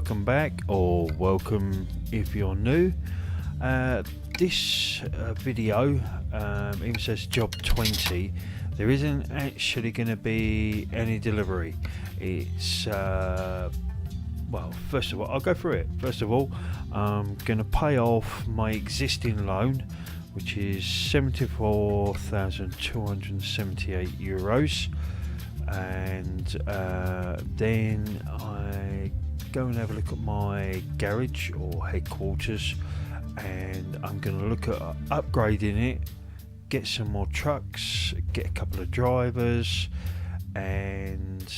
welcome back, or welcome if you're new. This video even says job 20. There isn't actually going to be any delivery. It's well, first of all, I'll go through it. First of all, I'm going to pay off my existing loan, which is €74,278, and then I go and have a look at my garage or headquarters, and I'm going to look at upgrading it, get some more trucks, get a couple of drivers, and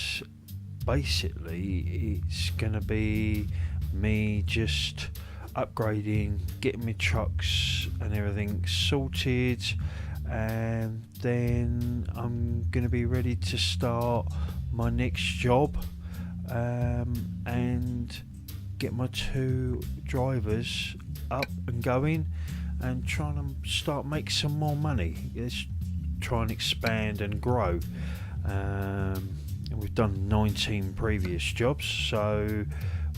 basically it's going to be me just upgrading, getting my trucks and everything sorted, and then I'm going to be ready to start my next job, and get my 2 drivers up and going and trying to start make some more money. Let's try and expand and grow. We've done 19 previous jobs, so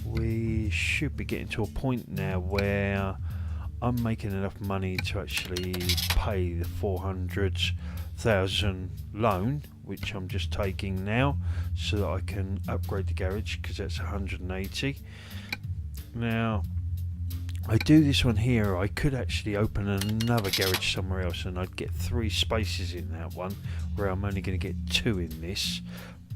we should be getting to a point now where I'm making enough money to actually pay the 400,000 loan, which I'm just taking now, so that I can upgrade the garage, because that's 180. Now, I do this one here, I could actually open another garage somewhere else and I'd get 3 spaces in that one, where I'm only going to get 2 in this,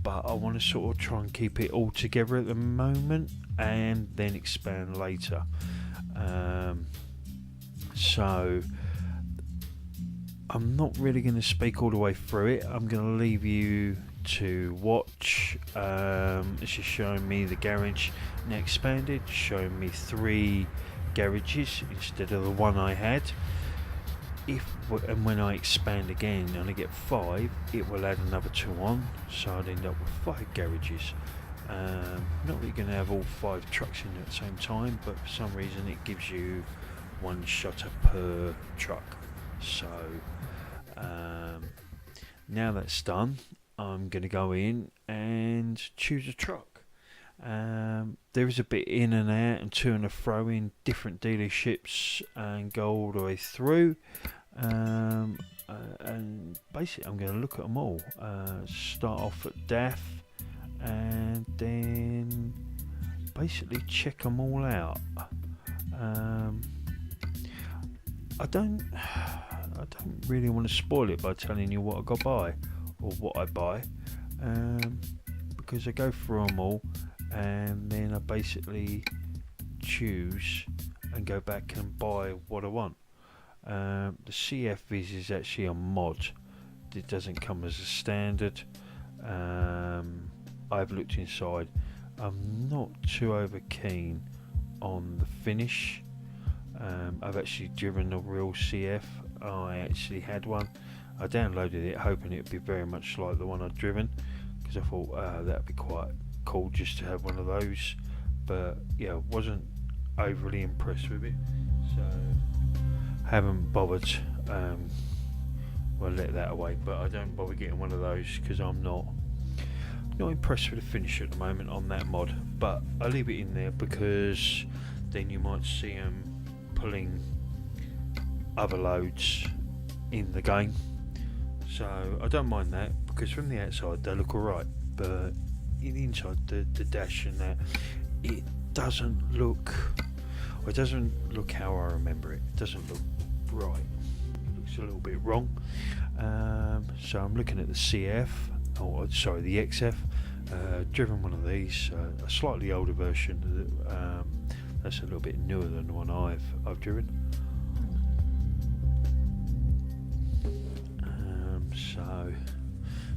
but I want to sort of try and keep it all together at the moment and then expand later. So I'm not really going to speak all the way through it. I'm going to leave you to watch. It's just showing me the garage now expanded, showing me 3 garages instead of the one I had. And when I expand again and I get 5, it will add another 2 on, so I'd end up with 5 garages. Not that you're going to have all 5 trucks in at the same time, but for some reason it gives you 1 shutter per truck. So now that's done, I'm going to go in and choose a truck. There is a bit in and out and to and fro in different dealerships and go all the way through, and basically I'm going to look at them all. Start off at DAF and then basically check them all out. I don't really want to spoil it by telling you what I got buy or what I buy, because I go through them all and then I basically choose and go back and buy what I want. The CF Viz is actually a mod. It doesn't come as a standard. I've looked inside. I'm not too over keen on the finish. I've actually driven a real CF. I actually had one. I downloaded it hoping it would be very much like the one I'd driven, because I thought that would be quite cool just to have one of those, but yeah, wasn't overly impressed with it, so haven't bothered. Well, let that away, but I don't bother getting one of those because I'm not impressed with the finish at the moment on that mod, but I leave it in there because then you might see them pulling other loads in the game, so I don't mind that, because from the outside they look alright, but inside the dash and that, it doesn't look how I remember it. It doesn't look right. It looks a little bit wrong. So I'm looking at the CF, or sorry, the XF. Driven one of these, a slightly older version. That's a little bit newer than the one I've driven. So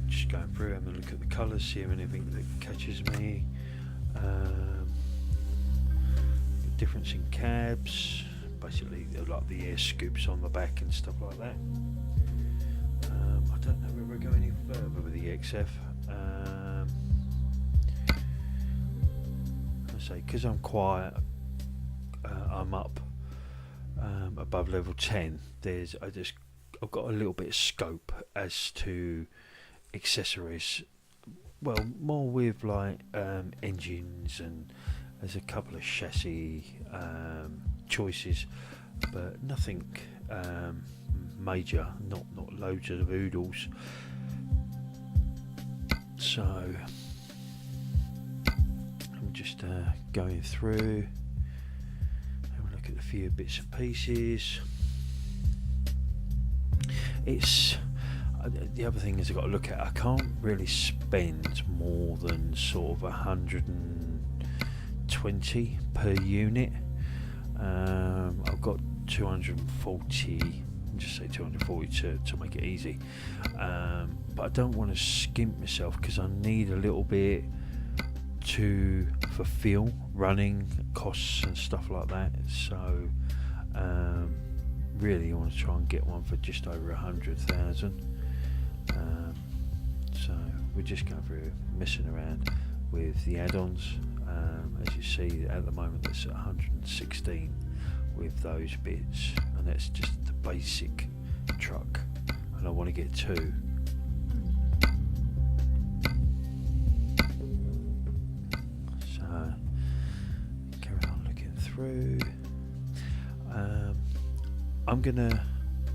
just going through, having a look at the colours, see if anything that catches me. The difference in cabs, basically like the air scoops on the back and stuff like that. I don't know whether we're going any further with the XF. I say, because I'm quiet, I'm up above level 10. I've got a little bit of scope as to accessories, well, more with like engines and There's a couple of chassis choices, but nothing major, not loads of oodles. So I'm just going through, have a look at a few bits and pieces. It's the other thing is I've got to look at, I can't really spend more than sort of 120 per unit. I've got 240, just say 240 to make it easy, but I don't want to skimp myself because I need a little bit to fulfill running costs and stuff like that. So really I want to try and get one for just over 100,000. So we're just going through messing around with the add-ons. As you see at the moment it's 116 with those bits, and that's just the basic truck, and I want to get two. So carry on looking through. I'm gonna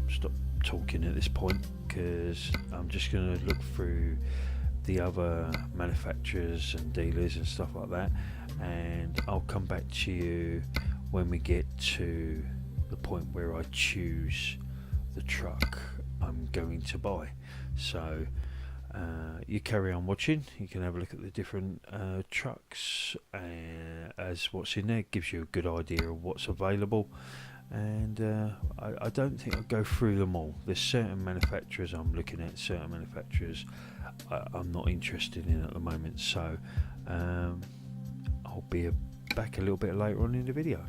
stop talking at this point because I'm just gonna look through the other manufacturers and dealers and stuff like that, and I'll come back to you when we get to the point where I choose the truck I'm going to buy. So you carry on watching, you can have a look at the different trucks as what's in there. It gives you a good idea of what's available, and I don't think I'll go through them all. There's certain manufacturers I'm looking at, certain manufacturers I'm not interested in at the moment, so I'll be back a little bit later on in the video.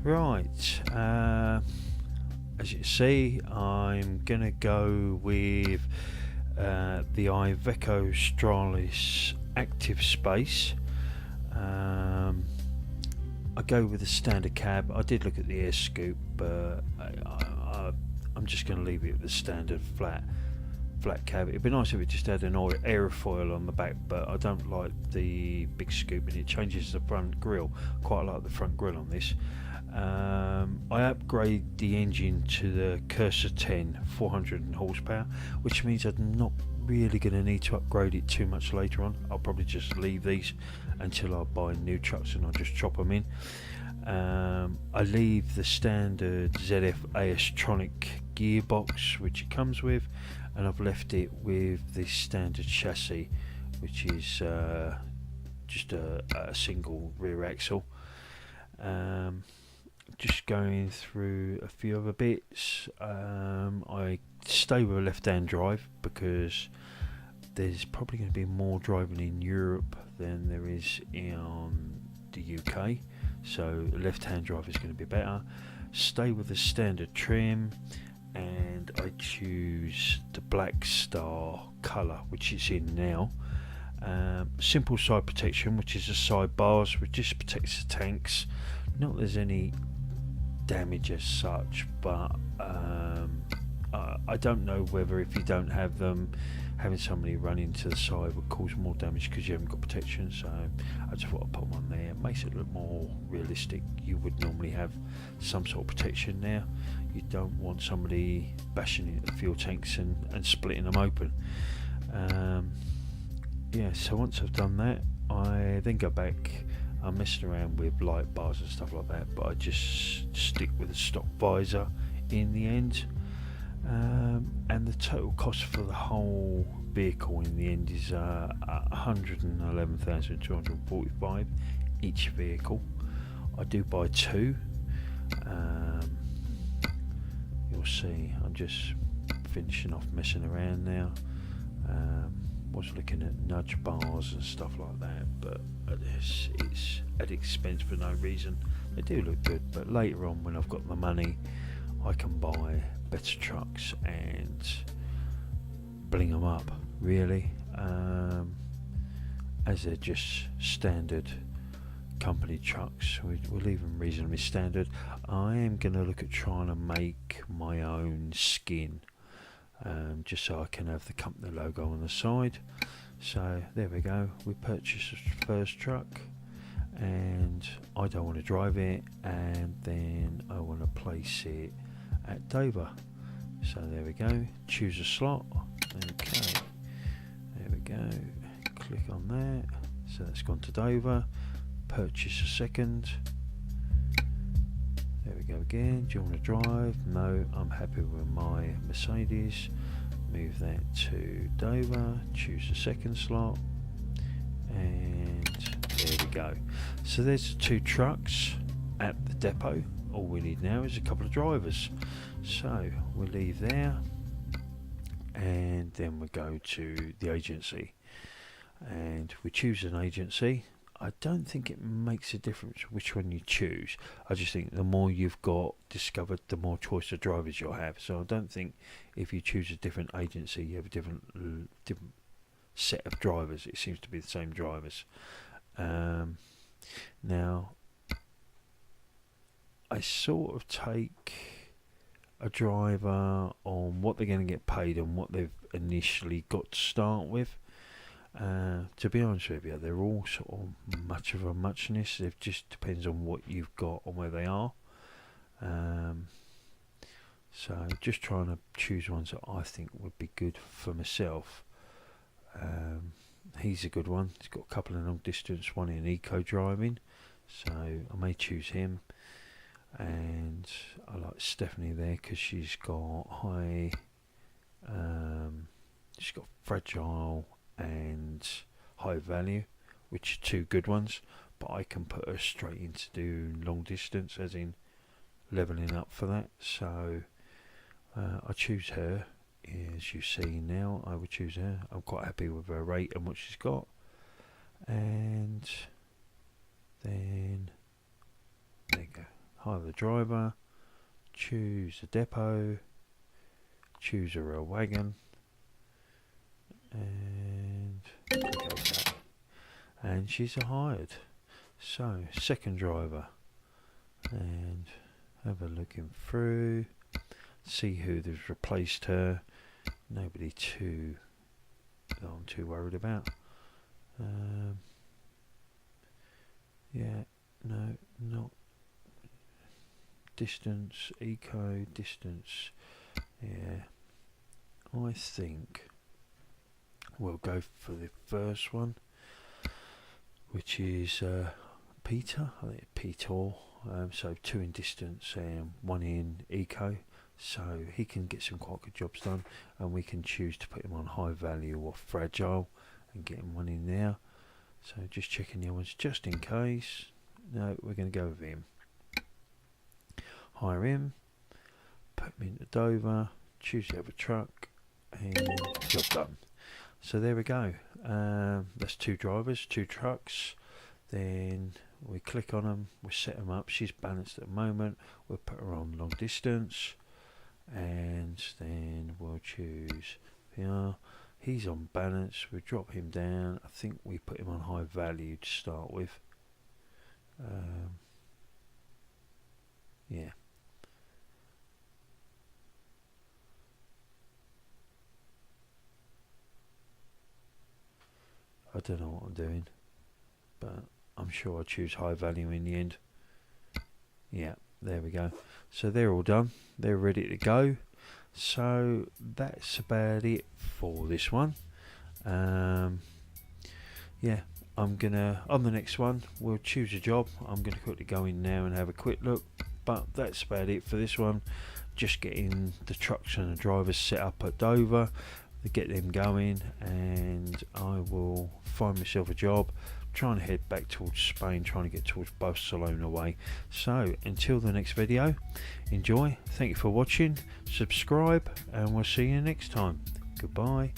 Right, as you can see, I'm gonna go with the Iveco Stralis Active Space. I go with the standard cab. I did look at the air scoop, but I'm just going to leave it with the standard flat cab. It'd be nice if it just had an aerofoil on the back, but I don't like the big scoop, and it changes the front grille. Quite like the front grille on this. I upgrade the engine to the Cursor 10 400 horsepower, which means I'm not really going to need to upgrade it too much later on. I'll probably just leave these until I buy new trucks, and I'll just chop them in. I leave the standard ZF AS-tronic gearbox which it comes with, and I've left it with the standard chassis, which is just a single rear axle. Just going through a few other bits. I stay with a left-hand drive because there's probably going to be more driving in Europe than there is in the UK, so left-hand drive is going to be better. Stay with the standard trim, and I choose the Black Star colour, which is in now. Simple side protection, which is the side bars, which just protects the tanks. Not there's any damage as such, but I don't know whether if you don't have them, having somebody run into the side would cause more damage because you haven't got protection. So I just thought I'd put one there. It makes it look more realistic. You would normally have some sort of protection there. You don't want somebody bashing into the fuel tanks and splitting them open. Yeah, so once I've done that, I then go back. I'm messing around with light bars and stuff like that, but I just stick with the stock visor in the end. And the total cost for the whole vehicle in the end is 111,245 each vehicle. I do buy two. You'll see I'm just finishing off messing around now. Was looking at nudge bars and stuff like that, but it's at expense for no reason. They do look good, but later on when I've got the money, I can buy better trucks and bling them up, really, as they're just standard company trucks. We'll leave them reasonably standard. I am going to look at trying to make my own skin, just so I can have the company logo on the side. So there we go, we purchased the first truck, and I don't want to drive it, and then I want to place it at Dover. So there we go, choose a slot. Okay, there we go, click on that. So that's gone to Dover. Purchase a second. There we go again. Do you want to drive? No, I'm happy with my Mercedes. Move that to Dover. Choose a second slot, and there we go. So there's the two trucks at the depot. All we need now is a couple of drivers. So we'll leave there, and then we go to the agency, and we choose an agency. I don't think it makes a difference which one you choose. I just think the more you've got discovered, the more choice of drivers you'll have. So I don't think if you choose a different agency, you have a different set of drivers. It seems to be the same drivers. Now, I sort of take a driver on what they're going to get paid and what they've initially got to start with. To be honest with you, they're all sort of much of a muchness. It just depends on what you've got and where they are. So just trying to choose ones that I think would be good for myself. He's a good one. He's got a couple of long distance, one in eco driving, so I may choose him. And I like Stephanie there because she's got she's got fragile and high value, which are two good ones, but I can put her straight into do long distance, as in leveling up for that. So I choose her. As you see now, I would choose her. I'm quite happy with her rate and what she's got. And then there you go, hire the driver, choose a depot, choose a rail wagon, and click OK. And she's hired. So second driver, and have a looking through, see who has replaced her. Nobody that I'm too worried about. Yeah, no, not distance, eco, distance. Yeah, I think we'll go for the first one, which is Peter. I think Peter. So 2 in distance and 1 in eco. So he can get some quite good jobs done, and we can choose to put him on high value or fragile and get him 1 in there. So just checking the other ones just in case. No, we're going to go with him. Hire him, put him into Dover, choose the other truck, and job done. So there we go. That's 2 drivers, 2 trucks. Then we click on them, we set them up. She's balanced at the moment. We'll put her on long distance, and then we'll choose PR. He's on balance. We drop him down. I think we put him on high value to start with. Yeah. I don't know what I'm doing, but I'm sure I'll choose high value in the end. Yeah, there we go. So they're all done. They're ready to go. So that's about it for this one. Yeah, I'm gonna, on the next one, we'll choose a job. I'm gonna quickly go in now and have a quick look, but that's about it for this one. Just getting the trucks and the drivers set up at Dover, to get them going, and I will find myself a job, trying to head back towards Spain, trying to get towards Barcelona way. So until the next video, enjoy, thank you for watching, subscribe, and we'll see you next time. Goodbye.